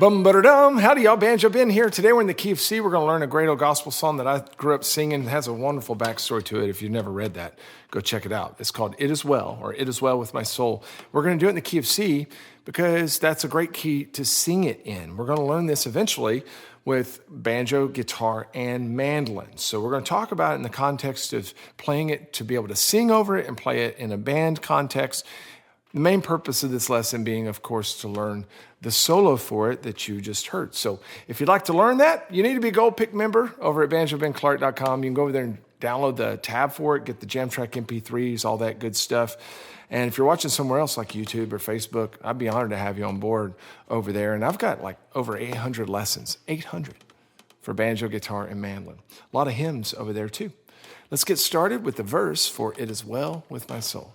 Bum ba dum. Howdy, y'all. Banjo Ben here. Today we're in the key of C. We're going to learn a great old gospel song that I grew up singing. It has a wonderful backstory to it. If you've never read that, go check it out. It's called It Is Well, or It Is Well with My Soul. We're going to do it in the key of C because that's a great key to sing it in. We're going to learn this eventually with banjo, guitar, and mandolin. So we're going to talk about it in the context of playing it to be able to sing over it and play it in a band context. The main purpose of this lesson being, of course, to learn the solo for it that you just heard. So if you'd like to learn that, you need to be a Gold Pick member over at banjobenclark.com. You can go over there and download the tab for it, get the Jam Track MP3s, all that good stuff. And if you're watching somewhere else like YouTube or Facebook, I'd be honored to have you on board over there. And I've got like over 800 lessons, 800 for banjo, guitar, and mandolin. A lot of hymns over there too. Let's get started with the verse for It Is Well With My Soul.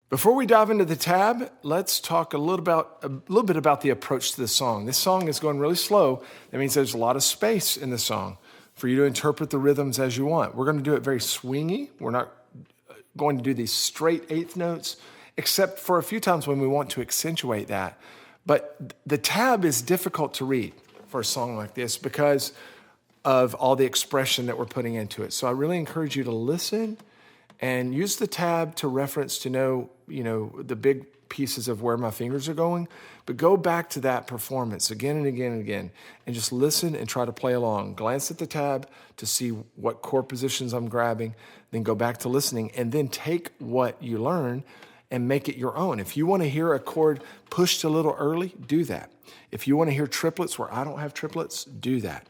Before we dive into the tab, let's talk a little bit about the approach to the song. This song is going really slow. That means there's a lot of space in the song for you to interpret the rhythms as you want. We're going to do it very swingy. We're not going to do these straight eighth notes, except for a few times when we want to accentuate that. But the tab is difficult to read for a song like this because of all the expression that we're putting into it. So I really encourage you to listen and use the tab to reference to know, the big pieces of where my fingers are going, but go back to that performance again and again and again, and just listen and try to play along. Glance at the tab to see what chord positions I'm grabbing, then go back to listening, and then take what you learn and make it your own. If you want to hear a chord pushed a little early, do that. If you want to hear triplets where I don't have triplets, do that.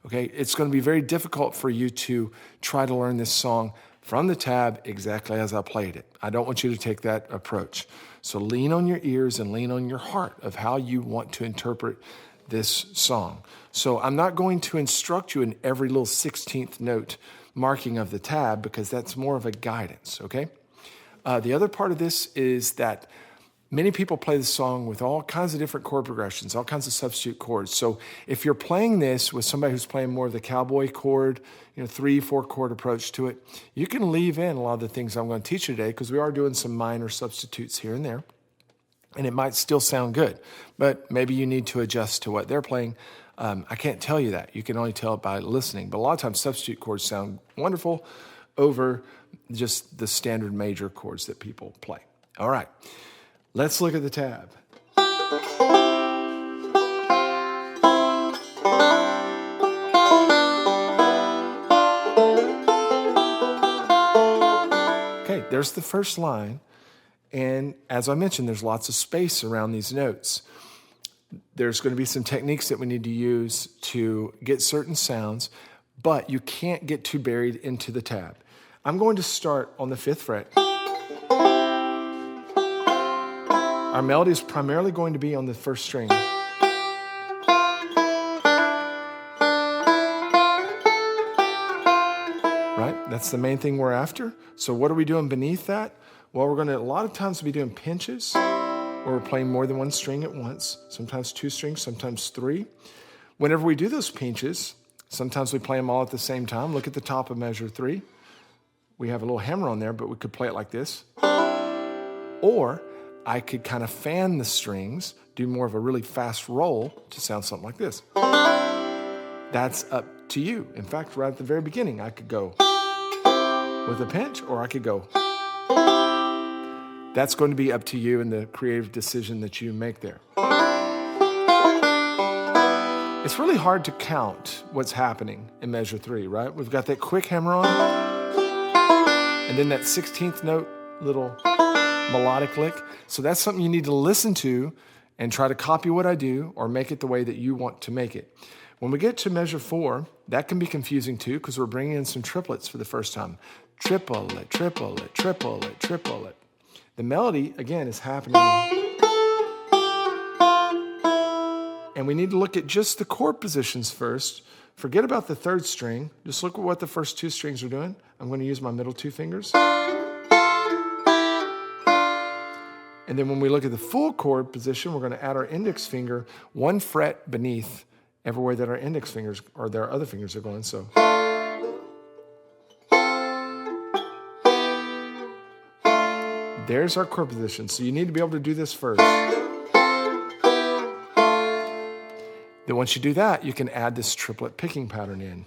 Okay, it's going to be very difficult for you to try to learn this song from the tab exactly as I played it. I don't want you to take that approach. So lean on your ears and lean on your heart of how you want to interpret this song. So I'm not going to instruct you in every little 16th note marking of the tab because that's more of a guidance, okay? The other part of this is that many people play the song with all kinds of different chord progressions, all kinds of substitute chords. So if you're playing this with somebody who's playing more of the cowboy chord, 3-4 chord approach to it, you can leave in a lot of the things I'm going to teach you today because we are doing some minor substitutes here and there. And it might still sound good, but maybe you need to adjust to what they're playing. I can't tell you that. You can only tell it by listening. But a lot of times substitute chords sound wonderful over just the standard major chords that people play. All right. Let's look at the tab. Okay, there's the first line. And as I mentioned, there's lots of space around these notes. There's going to be some techniques that we need to use to get certain sounds, but you can't get too buried into the tab. I'm going to start on the 5th fret. Our melody is primarily going to be on the first string. Right? That's the main thing we're after. So what are we doing beneath that? Well, we're going to a lot of times be doing pinches where we're playing more than one string at once, sometimes 2 strings, sometimes 3. Whenever we do those pinches, sometimes we play them all at the same time. Look at the top of measure 3. We have a little hammer on there, but we could play it like this. Or I could kind of fan the strings, do more of a really fast roll to sound something like this. That's up to you. In fact, right at the very beginning, I could go with a pinch or I could go. That's going to be up to you and the creative decision that you make there. It's really hard to count what's happening in measure 3, right? We've got that quick hammer on, and then that 16th note little melodic lick. So that's something you need to listen to and try to copy what I do or make it the way that you want to make it. When we get to measure 4, that can be confusing too because we're bringing in some triplets for the first time. Triplet, triplet, triplet, triplet. The melody, again, is happening. And we need to look at just the chord positions first. Forget about the 3rd string. Just look at what the first 2 strings are doing. I'm going to use my middle 2 fingers. And then when we look at the full chord position, we're going to add our index finger 1 fret beneath everywhere that our index fingers or their other fingers are going. So there's our chord position. So you need to be able to do this first. Then once you do that, you can add this triplet picking pattern in.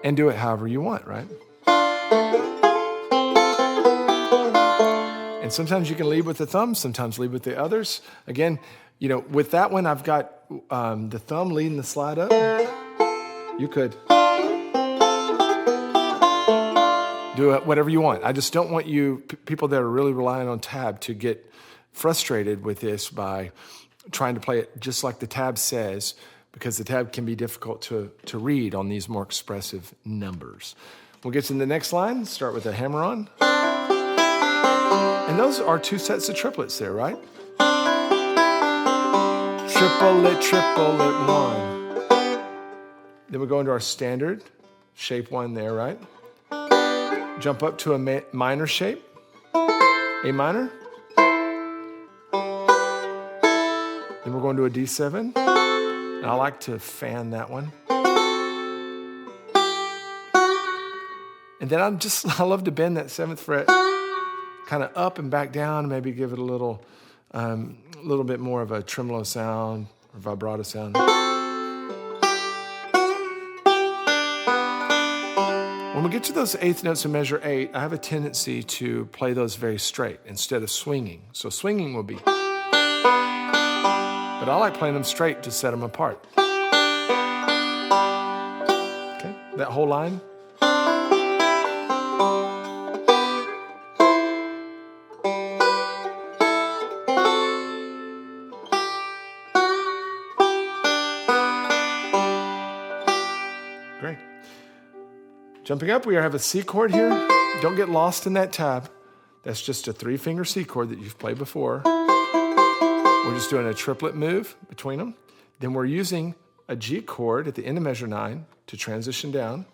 And do it however you want, right? And sometimes you can lead with the thumb, sometimes lead with the others. Again, with that one, I've got the thumb leading the slide up. You could do it whatever you want. I just don't want people that are really relying on tab to get frustrated with this by trying to play it just like the tab says, because the tab can be difficult to read on these more expressive numbers. We'll get to the next line, start with a hammer on. And those are 2 sets of triplets there, right? Triplet, 1. Then we go into our standard shape 1 there, right? Jump up to a minor shape, A minor. Then we're going to a D7. And I like to fan that one. And then I love to bend that 7th fret kind of up and back down, maybe give it a little bit more of a tremolo sound or vibrato sound. When we get to those 8th notes in measure 8, I have a tendency to play those very straight instead of swinging. So swinging will be, but I like playing them straight to set them apart. Okay, that whole line. Great. Jumping up, we have a C chord here. Don't get lost in that tab. That's just a 3-finger C chord that you've played before. We're just doing a triplet move between them. Then we're using a G chord at the end of measure 9 to transition down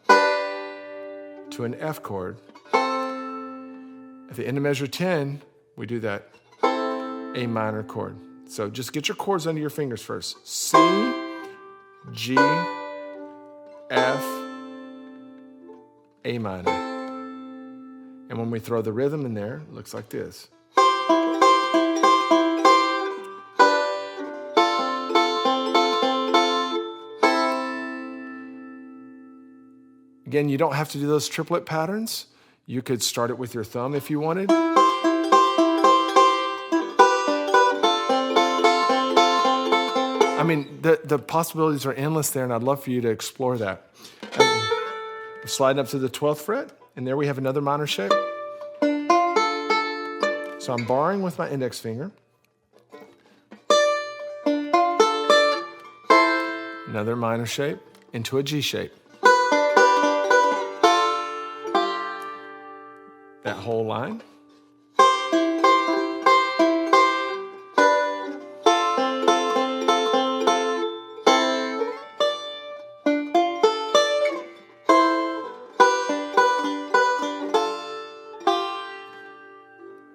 to an F chord. At the end of measure 10, we do that A minor chord. So just get your chords under your fingers first. C, G, F, A minor. And when we throw the rhythm in there, it looks like this. Again, you don't have to do those triplet patterns. You could start it with your thumb if you wanted. I mean, the possibilities are endless there, and I'd love for you to explore that. We're sliding up to the 12th fret, and there we have another minor shape. So I'm barring with my index finger. Another minor shape into a G shape. That whole line.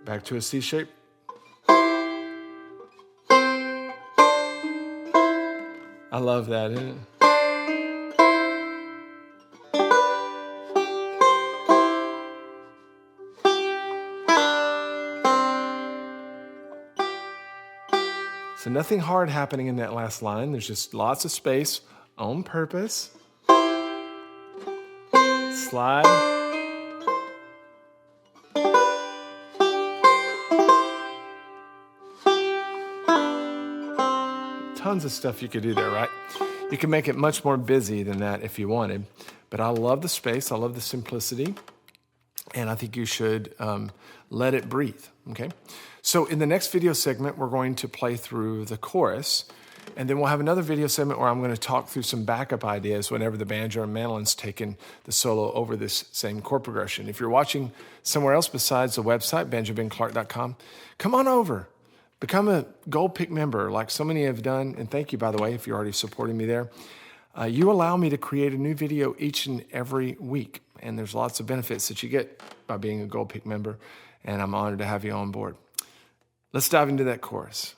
Back to a C shape. I love that, isn't it? So nothing hard happening in that last line. There's just lots of space on purpose. Slide. Tons of stuff you could do there, right? You can make it much more busy than that if you wanted. But I love the space. I love the simplicity. And I think you should let it breathe, okay? So in the next video segment, we're going to play through the chorus, and then we'll have another video segment where I'm going to talk through some backup ideas whenever the banjo or mandolin's taken the solo over this same chord progression. If you're watching somewhere else besides the website, banjobenclark.com, come on over. Become a Gold Pick member like so many have done, and thank you, by the way, if you're already supporting me there. You allow me to create a new video each and every week, and there's lots of benefits that you get by being a Gold Pick member, and I'm honored to have you on board. Let's dive into that chorus.